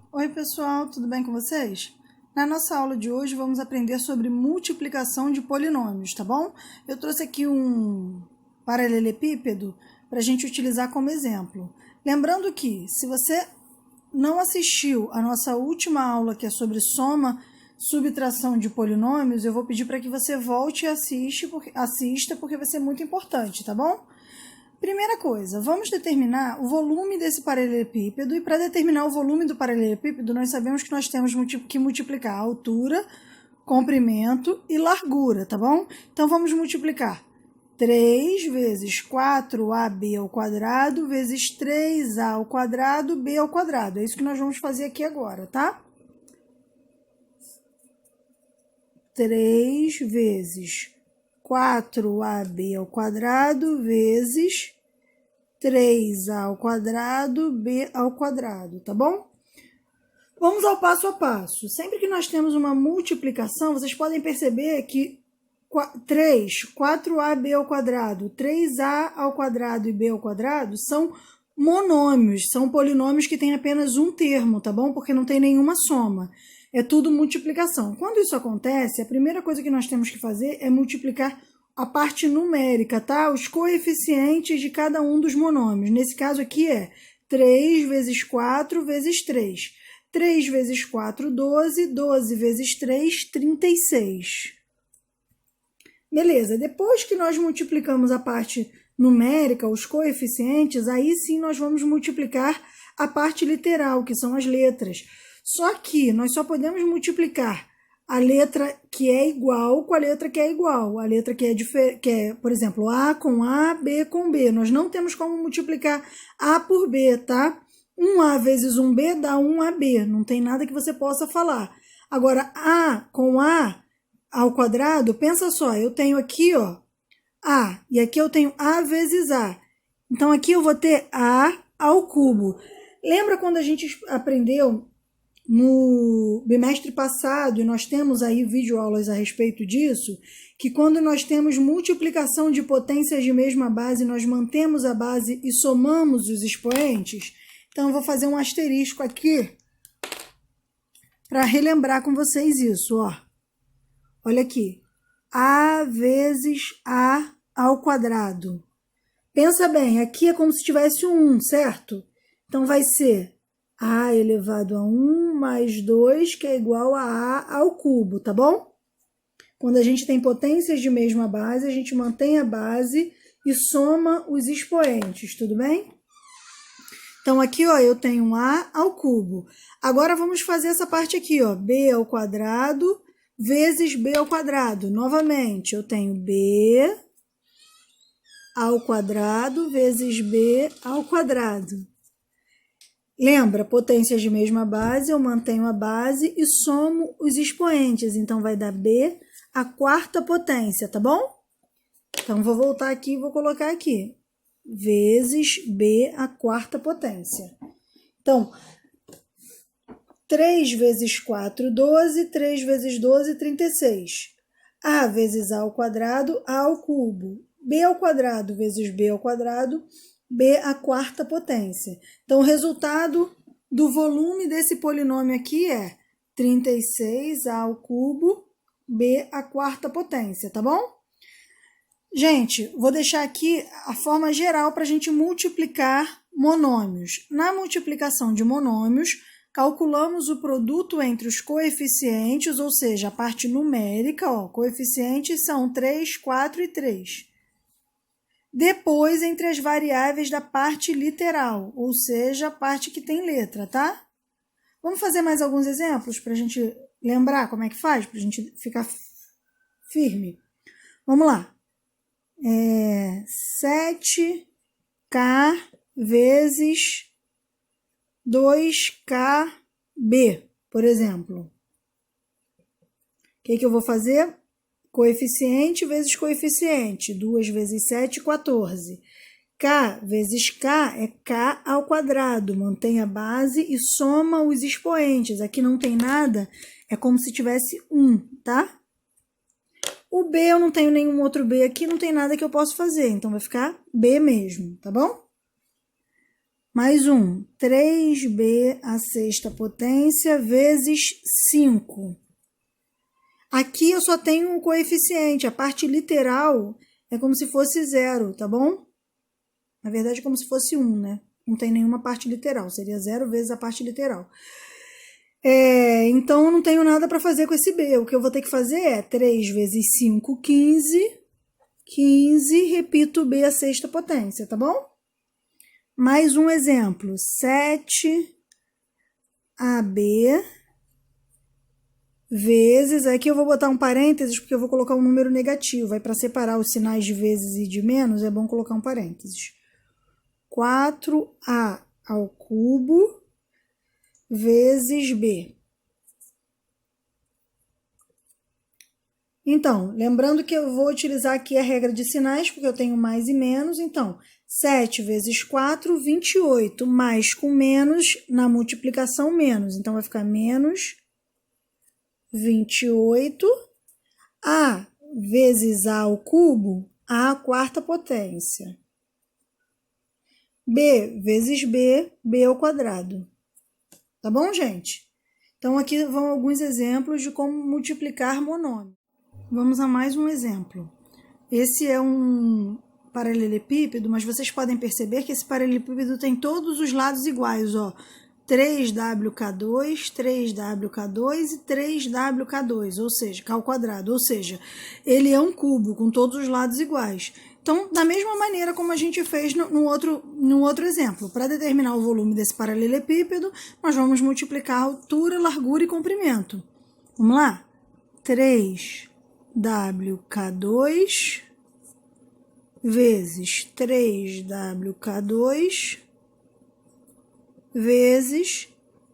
Oi pessoal, tudo bem com vocês? Na nossa aula de hoje vamos aprender sobre multiplicação de polinômios, tá bom? Eu trouxe aqui um paralelepípedo para a gente utilizar como exemplo. Lembrando que, se você não assistiu a nossa última aula, que é sobre soma, subtração de polinômios, eu vou pedir para que você volte e assista, porque vai ser muito importante, tá bom? Primeira coisa, vamos determinar o volume desse paralelepípedo, e para determinar o volume do paralelepípedo, nós sabemos que nós temos que multiplicar a altura, comprimento e largura, tá bom? Então, vamos multiplicar 3 vezes 4ab ao quadrado vezes 3a ao quadrado b ao quadrado. É isso que nós vamos fazer aqui agora, tá? 3 vezes 4ab ao quadrado vezes 3a ao quadrado, b ao quadrado, tá bom? Vamos ao passo a passo. Sempre que nós temos uma multiplicação, vocês podem perceber que 4ab ao quadrado, 3a ao quadrado e b ao quadrado são monômios, são polinômios que têm apenas um termo, tá bom? Porque não tem nenhuma soma. É tudo multiplicação. Quando isso acontece, a primeira coisa que nós temos que fazer é multiplicar a parte numérica, tá? Os coeficientes de cada um dos monômios. Nesse caso aqui é 3 vezes 4 vezes 3. 3 vezes 4, 12. 12 vezes 3, 36. Beleza, depois que nós multiplicamos a parte numérica, os coeficientes, aí sim nós vamos multiplicar a parte literal, que são as letras. Só que nós só podemos multiplicar a letra que é igual com a letra que é igual. A letra que é, por exemplo, A com A, B com B. Nós não temos como multiplicar A por B, tá? 1A vezes 1B dá 1AB. Não tem nada que você possa falar. Agora, A com A ao quadrado, pensa só, eu tenho aqui, ó, A, e aqui eu tenho A vezes A. Então, aqui eu vou ter A ao cubo. Lembra quando a gente aprendeu no bimestre passado, e nós temos aí videoaulas a respeito disso, que quando nós temos multiplicação de potências de mesma base, nós mantemos a base e somamos os expoentes? Então, eu vou fazer um asterisco aqui para relembrar com vocês isso, ó. Olha aqui, A vezes A ao quadrado. Pensa bem, aqui é como se tivesse um 1, certo? Então, vai ser A elevado a 1 mais 2, que é igual a A ao cubo, tá bom? Quando a gente tem potências de mesma base, a gente mantém a base e soma os expoentes, tudo bem? Então, aqui, ó, eu tenho A ao cubo. Agora, vamos fazer essa parte aqui, ó, B ao quadrado vezes B ao quadrado. Novamente, eu tenho B ao quadrado vezes B ao quadrado. Lembra, potências de mesma base, eu mantenho a base e somo os expoentes. Então, vai dar B à quarta potência, tá bom? Então, vou voltar aqui e vou colocar aqui. Vezes B à quarta potência. Então, 3 vezes 4, 12. 3 vezes 12, 36. A vezes A ao quadrado, A ao cubo. B ao quadrado vezes B ao quadrado, B à quarta potência. Então, o resultado do volume desse polinômio aqui é 36A ao cubo, B à quarta potência, tá bom? Gente, vou deixar aqui a forma geral para a gente multiplicar monômios. Na multiplicação de monômios, calculamos o produto entre os coeficientes, ou seja, a parte numérica, ó, coeficientes são 3, 4 e 3. Depois, entre as variáveis da parte literal, ou seja, a parte que tem letra, tá? Vamos fazer mais alguns exemplos para a gente lembrar como é que faz, para a gente ficar firme. Vamos lá. 7K vezes 2KB, por exemplo. O que eu vou fazer? Coeficiente vezes coeficiente. 2 vezes 7, 14. K vezes K é K ao quadrado. Mantém a base e soma os expoentes. Aqui não tem nada, é como se tivesse 1, tá? O B, eu não tenho nenhum outro B aqui, não tem nada que eu possa fazer. Então, vai ficar B mesmo, tá bom? Mais um, 3b à sexta potência vezes 5. Aqui eu só tenho um coeficiente, a parte literal é como se fosse 0, tá bom? Na verdade é como se fosse 1, né? Não tem nenhuma parte literal, seria 0 vezes a parte literal. Então eu não tenho nada para fazer com esse b. O que eu vou ter que fazer é 3 vezes 5, 15. 15, repito b à sexta potência, tá bom? Mais um exemplo, 7ab vezes, aqui eu vou botar um parênteses porque eu vou colocar um número negativo, aí para separar os sinais de vezes e de menos é bom colocar um parênteses. 4a ao cubo vezes b. Então, lembrando que eu vou utilizar aqui a regra de sinais, porque eu tenho mais e menos, então, 7 vezes 4, 28, mais com menos, na multiplicação menos, então vai ficar menos 28, a vezes a ao cubo, a à quarta potência. B vezes b, b ao quadrado. Tá bom, gente? Então, aqui vão alguns exemplos de como multiplicar monômio. Vamos a mais um exemplo. Esse é um paralelepípedo, mas vocês podem perceber que esse paralelepípedo tem todos os lados iguais, ó. 3WK2, 3WK2 e 3WK2, ou seja, K ao quadrado, ou seja, ele é um cubo com todos os lados iguais. Então, da mesma maneira como a gente fez no outro exemplo, para determinar o volume desse paralelepípedo, nós vamos multiplicar a altura, largura e comprimento. Vamos lá? 3WK2 vezes 3WK2 vezes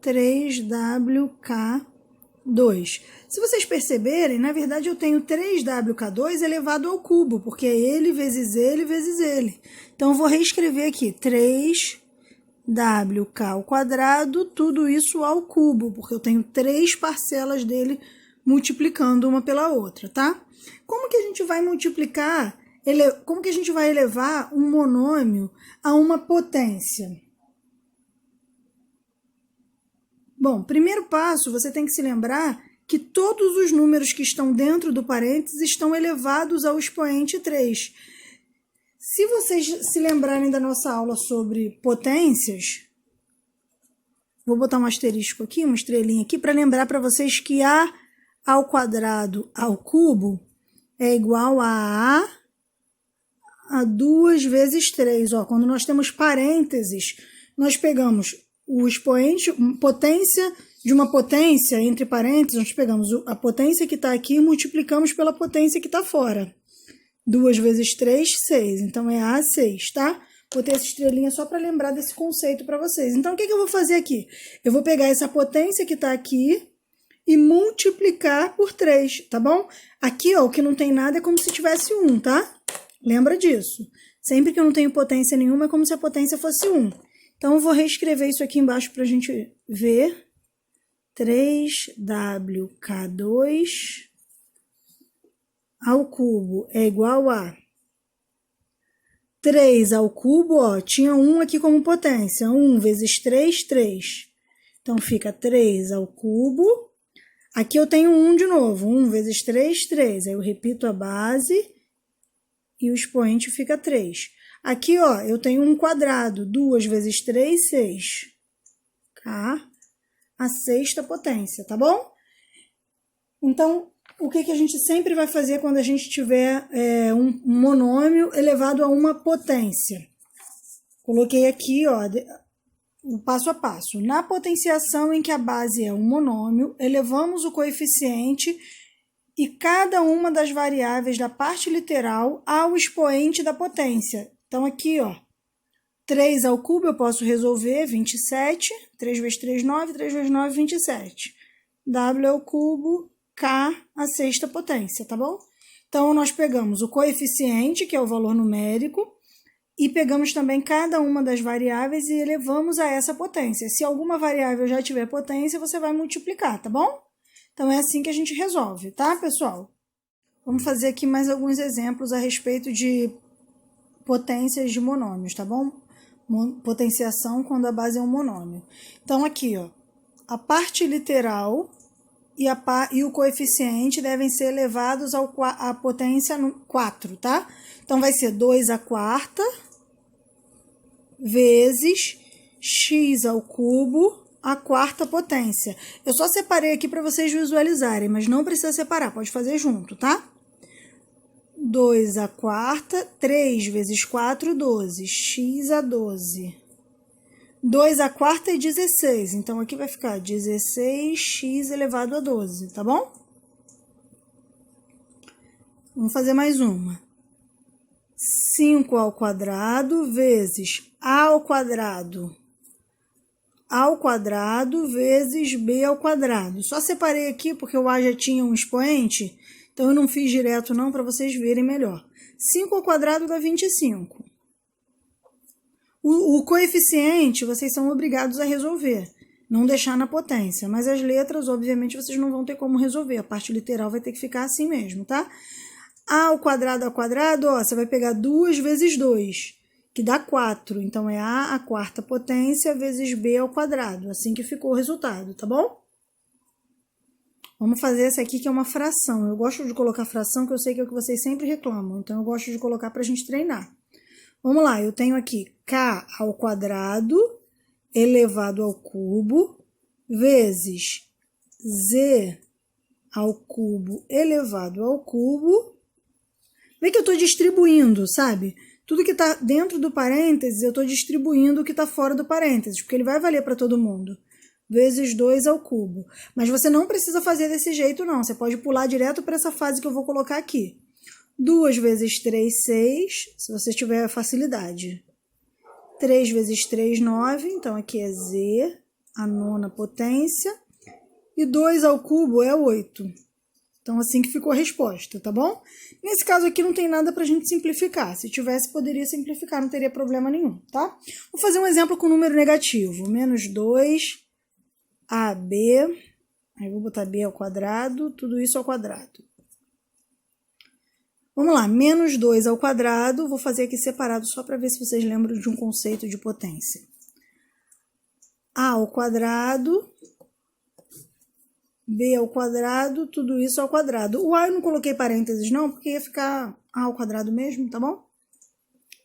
3WK2. Se vocês perceberem, na verdade eu tenho 3WK2 elevado ao cubo, porque é ele vezes ele vezes ele. Então eu vou reescrever aqui 3WK ao quadrado, tudo isso ao cubo, porque eu tenho 3 parcelas dele multiplicando uma pela outra, tá? Como que a gente vai multiplicar, como que a gente vai elevar um monômio a uma potência? Bom, primeiro passo, você tem que se lembrar que todos os números que estão dentro do parênteses estão elevados ao expoente 3. Se vocês se lembrarem da nossa aula sobre potências, vou botar um asterisco aqui, uma estrelinha aqui, para lembrar para vocês que A ao quadrado ao cubo é igual a 2 vezes 3. Ó, quando nós temos parênteses, nós pegamos o expoente, potência de uma potência, entre parênteses, nós pegamos a potência que está aqui e multiplicamos pela potência que está fora. 2 vezes 3, 6. Então, é A6, tá? Botei essa estrelinha só para lembrar desse conceito para vocês. Então, o que eu vou fazer aqui? Eu vou pegar essa potência que está aqui e multiplicar por 3, tá bom? Aqui, ó, o que não tem nada é como se tivesse 1, tá? Lembra disso. Sempre que eu não tenho potência nenhuma, é como se a potência fosse 1. Então, eu vou reescrever isso aqui embaixo para a gente ver. 3WK2 ao cubo é igual a 3 ao cubo, ó, tinha 1 aqui como potência. 1 vezes 3, 3. Então, fica 3 ao cubo. Aqui eu tenho 1 de novo. 1 vezes 3, 3. Aí eu repito a base e o expoente fica 3. Aqui, ó, eu tenho 1 quadrado. 2 vezes 3, 6. Tá? A sexta potência, tá bom? Então, o que a gente sempre vai fazer quando a gente tiver um monômio elevado a uma potência? Coloquei aqui, ó, o passo a passo. Na potenciação em que a base é um monômio, elevamos o coeficiente e cada uma das variáveis da parte literal ao expoente da potência. Então, aqui, ó, 3 ao cubo eu posso resolver, 27. 3 vezes 3, 9. 3 vezes 9, 27. W ao cubo, K a sexta potência, tá bom? Então, nós pegamos o coeficiente, que é o valor numérico, e pegamos também cada uma das variáveis e elevamos a essa potência. Se alguma variável já tiver potência, você vai multiplicar, tá bom? Então, é assim que a gente resolve, tá, pessoal? Vamos fazer aqui mais alguns exemplos a respeito de potências de monômios, tá bom? Potenciação quando a base é um monômio. Então, aqui, ó, a parte literal e o coeficiente devem ser elevados à potência 4, tá? Então, vai ser 2 à quarta vezes x ao cubo à quarta potência. Eu só separei aqui para vocês visualizarem, mas não precisa separar, pode fazer junto, tá? 2 à quarta, 3 vezes 4, 12, x a 12. 2 à quarta é 16, então aqui vai ficar 16x elevado a 12, tá bom? Vamos fazer mais uma. 5 ao quadrado vezes a ao quadrado vezes b ao quadrado. Só separei aqui porque o a já tinha um expoente, então eu não fiz direto não, para vocês verem melhor. 5 ao quadrado dá 25. O coeficiente vocês são obrigados a resolver, não deixar na potência, mas as letras, obviamente, vocês não vão ter como resolver, a parte literal vai ter que ficar assim mesmo, tá? A ao quadrado, ó, você vai pegar 2 vezes 2, que dá 4, então é a à quarta potência vezes b ao quadrado, assim que ficou o resultado, tá bom? Vamos fazer essa aqui que é uma fração, eu gosto de colocar fração, que eu sei que é o que vocês sempre reclamam, então eu gosto de colocar pra gente treinar. Vamos lá, eu tenho aqui k ao quadrado elevado ao cubo vezes z ao cubo elevado ao cubo. Vê que eu estou distribuindo, sabe? Tudo que está dentro do parênteses, eu estou distribuindo o que está fora do parênteses, porque ele vai valer para todo mundo. Vezes 2 ao cubo. Mas você não precisa fazer desse jeito, não. Você pode pular direto para essa fase que eu vou colocar aqui. 2 vezes 3, 6, se você tiver facilidade. 3 vezes 3, 9, então aqui é z, a nona potência. E 2 ao cubo é 8. Então, assim que ficou a resposta, tá bom? Nesse caso aqui não tem nada pra gente simplificar. Se tivesse, poderia simplificar, não teria problema nenhum, tá? Vou fazer um exemplo com número negativo. Menos 2, AB, aí vou botar b ao quadrado, tudo isso ao quadrado. Vamos lá, menos 2 ao quadrado, vou fazer aqui separado só para ver se vocês lembram de um conceito de potência. A ao quadrado, b ao quadrado, tudo isso ao quadrado. O a eu não coloquei parênteses não, porque ia ficar a ao quadrado mesmo, tá bom?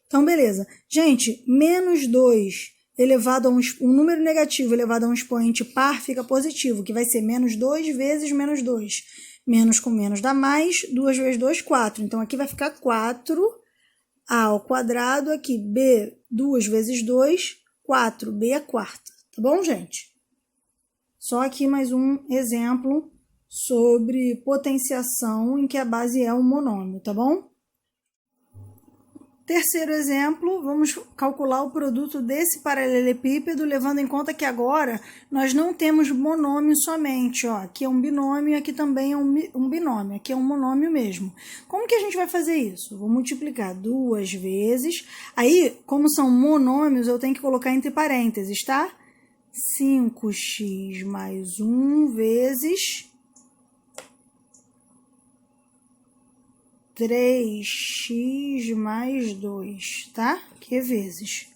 Então, beleza. Gente, menos 2 elevado a um número negativo elevado a um expoente par fica positivo, que vai ser menos 2 vezes menos 2. Menos com menos dá mais, 2 vezes 2, 4. Então, aqui vai ficar 4a ao quadrado, aqui b, 2 vezes 2, 4b à quarta. Tá bom, gente? Só aqui mais um exemplo sobre potenciação em que a base é um monômio, tá bom? Terceiro exemplo, vamos calcular o produto desse paralelepípedo, levando em conta que agora nós não temos monômio somente, ó. Aqui é um binômio, aqui também é um binômio, aqui é um monômio mesmo. Como que a gente vai fazer isso? Vou multiplicar 2 vezes, aí, como são monômios, eu tenho que colocar entre parênteses, tá? 5x mais 1 vezes 3x mais 2, tá? Que é vezes.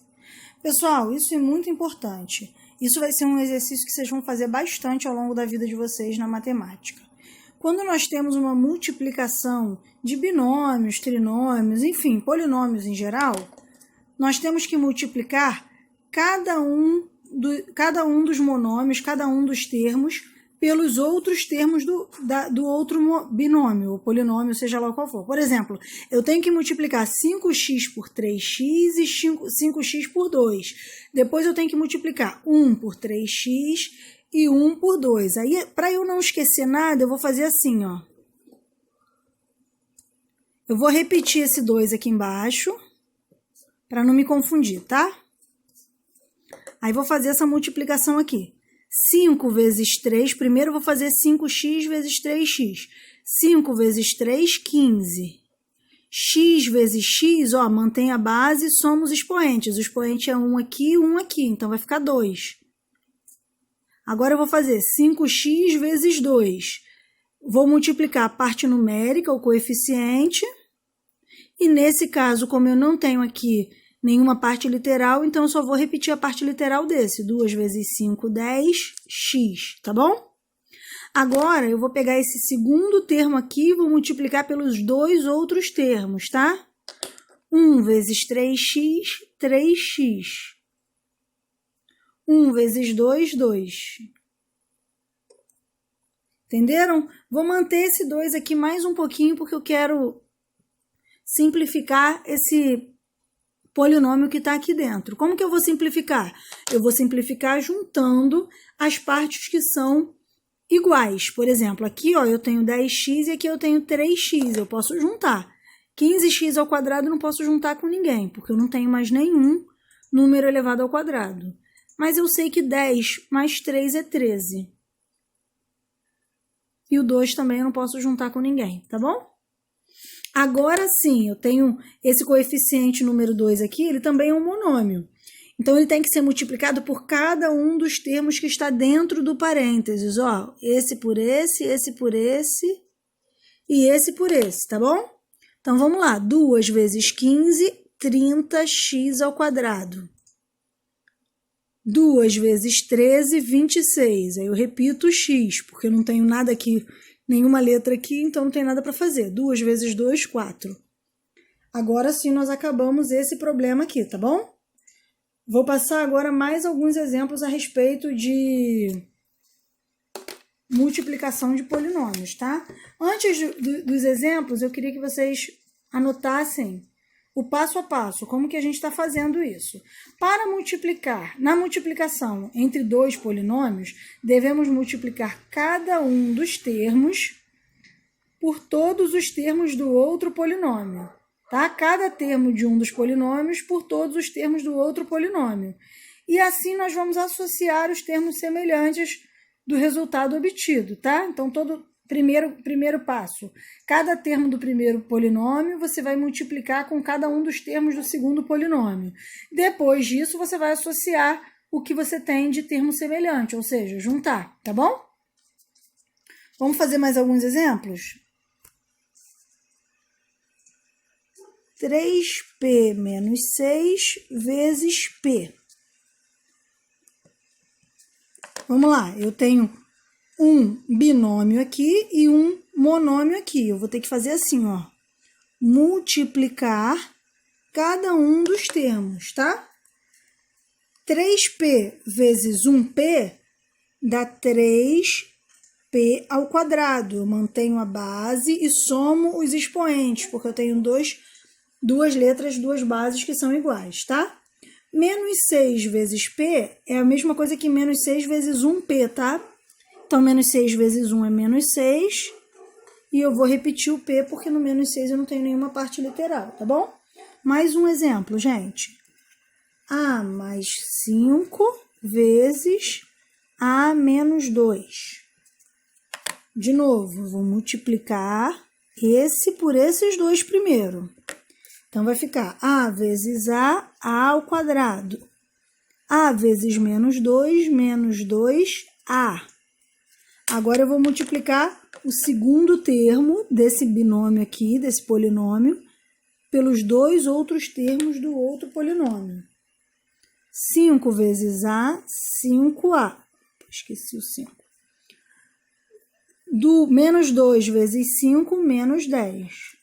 Pessoal, isso é muito importante. Isso vai ser um exercício que vocês vão fazer bastante ao longo da vida de vocês na matemática. Quando nós temos uma multiplicação de binômios, trinômios, enfim, polinômios em geral, nós temos que multiplicar cada um dos monômios, cada um dos termos, pelos outros termos do outro binômio, ou polinômio, seja lá qual for. Por exemplo, eu tenho que multiplicar 5x por 3x e 5x por 2. Depois eu tenho que multiplicar 1 por 3x e 1 por 2. Aí, para eu não esquecer nada, eu vou fazer assim, ó. Eu vou repetir esse 2 aqui embaixo, para não me confundir, tá? Aí vou fazer essa multiplicação aqui. 5 vezes 3, primeiro eu vou fazer 5x vezes 3x. 5 vezes 3, 15. X vezes x, ó, mantém a base, somos expoentes. O expoente é 1 aqui e 1 aqui, então vai ficar 2. Agora eu vou fazer 5x vezes 2. Vou multiplicar a parte numérica, o coeficiente. E nesse caso, como eu não tenho aqui nenhuma parte literal, então eu só vou repetir a parte literal desse. 2 vezes 5, 10, x, tá bom? Agora, eu vou pegar esse segundo termo aqui e vou multiplicar pelos dois outros termos, tá? 1 vezes 3x, 3x. 1 vezes 2, 2. Entenderam? Vou manter esse 2 aqui mais um pouquinho, porque eu quero simplificar esse polinômio que está aqui dentro. Como que eu vou simplificar? Eu vou simplificar juntando as partes que são iguais. Por exemplo, aqui ó, eu tenho 10x e aqui eu tenho 3x. Eu posso juntar. 15x ao quadrado eu não posso juntar com ninguém, porque eu não tenho mais nenhum número elevado ao quadrado. Mas eu sei que 10 mais 3 é 13. E o 2 também eu não posso juntar com ninguém, tá bom? Agora sim, eu tenho esse coeficiente número 2 aqui, ele também é um monômio. Então, ele tem que ser multiplicado por cada um dos termos que está dentro do parênteses, ó. Esse por esse e esse por esse, tá bom? Então, vamos lá. 2 vezes 15, 30x ao quadrado. 2 vezes 13, 26. Aí eu repito o x, porque eu não tenho nada aqui, nenhuma letra aqui, então não tem nada para fazer. 2 vezes 2, 4. Agora sim nós acabamos esse problema aqui, tá bom? Vou passar agora mais alguns exemplos a respeito de multiplicação de polinômios, tá? Antes dos exemplos, eu queria que vocês anotassem o passo a passo, como que a gente está fazendo isso. Para multiplicar, na multiplicação entre dois polinômios, devemos multiplicar cada um dos termos por todos os termos do outro polinômio, tá? Cada termo de um dos polinômios por todos os termos do outro polinômio. E assim nós vamos associar os termos semelhantes do resultado obtido, tá? Então, primeiro passo, cada termo do primeiro polinômio você vai multiplicar com cada um dos termos do segundo polinômio. Depois disso, você vai associar o que você tem de termo semelhante, ou seja, juntar, tá bom? Vamos fazer mais alguns exemplos? 3p menos 6 vezes p. Vamos lá, eu tenho um binômio aqui e um monômio aqui. Eu vou ter que fazer assim, ó. Multiplicar cada um dos termos, tá? 3p vezes 1p dá 3p ao quadrado. Eu mantenho a base e somo os expoentes, porque eu tenho duas letras, duas bases que são iguais, tá? Menos 6 vezes p é a mesma coisa que menos 6 vezes 1p, tá? Então, menos 6 vezes 1 é menos 6. E eu vou repetir o p, porque no menos 6 eu não tenho nenhuma parte literal, tá bom? Mais um exemplo, gente. A mais 5 vezes A menos 2. De novo, eu vou multiplicar esse por esses dois primeiro. Então, vai ficar A vezes A ao quadrado. A vezes menos 2A. Agora, eu vou multiplicar o segundo termo desse binômio aqui, desse polinômio, pelos dois outros termos do outro polinômio. 5 vezes A, 5A. Esqueci o 5. Do menos 2 vezes 5, menos 10.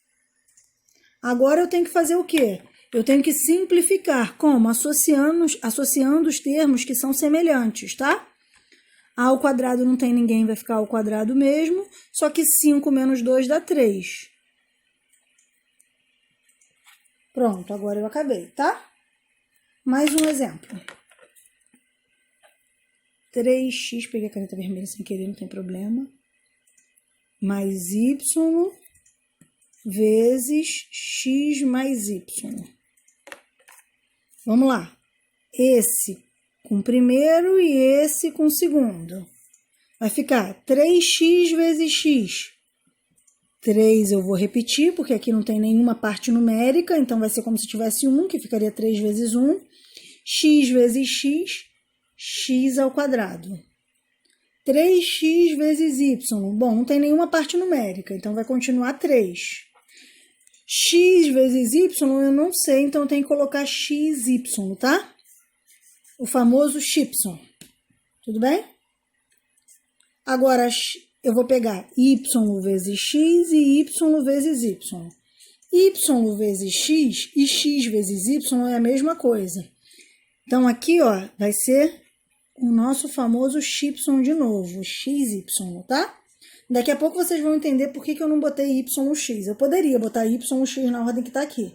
Agora, eu tenho que fazer o quê? Eu tenho que simplificar. Como? Associando os termos que são semelhantes, tá? A ao quadrado não tem ninguém, vai ficar ao quadrado mesmo. Só que 5 menos 2 dá 3. Pronto, agora eu acabei, tá? Mais um exemplo. 3x, peguei a caneta vermelha sem querer, não tem problema. Mais y vezes x mais y. Vamos lá. Esse com o primeiro e esse com o segundo. Vai ficar 3x vezes x. 3 eu vou repetir, porque aqui não tem nenhuma parte numérica, então vai ser como se tivesse 1, que ficaria 3 vezes 1. X vezes x, x ao quadrado. 3x vezes y. Bom, não tem nenhuma parte numérica, então vai continuar 3. X vezes Y eu não sei, então eu tenho que colocar XY, tá? O famoso XY. Tudo bem? Agora eu vou pegar Y vezes X e Y vezes Y. Y vezes X e X vezes Y é a mesma coisa. Então aqui, ó, vai ser o nosso famoso XY de novo, XY, tá? Daqui a pouco vocês vão entender por que eu não botei YX. Eu poderia botar YX na ordem que tá aqui.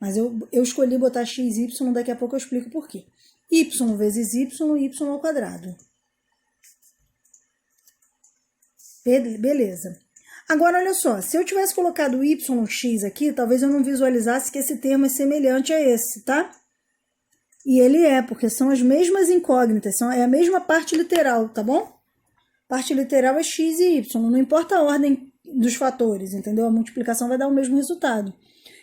Mas eu escolhi botar XY, daqui a pouco eu explico por quê. Y vezes Y, Y ao quadrado. Beleza. Agora, olha só, se eu tivesse colocado YX aqui, talvez eu não visualizasse que esse termo é semelhante a esse, tá? E ele é, porque são as mesmas incógnitas, é a mesma parte literal, tá bom? Parte literal é x e y, não importa a ordem dos fatores, entendeu? A multiplicação vai dar o mesmo resultado.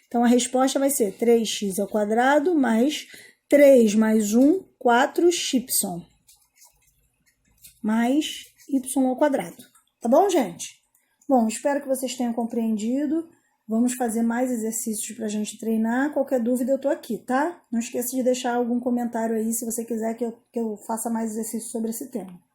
Então, a resposta vai ser 3x ao quadrado mais 3 mais 1, 4y. Mais y ao quadrado. Tá bom, gente? Bom, espero que vocês tenham compreendido. Vamos fazer mais exercícios para a gente treinar. Qualquer dúvida eu tô aqui, tá? Não esqueça de deixar algum comentário aí se você quiser que eu faça mais exercícios sobre esse tema.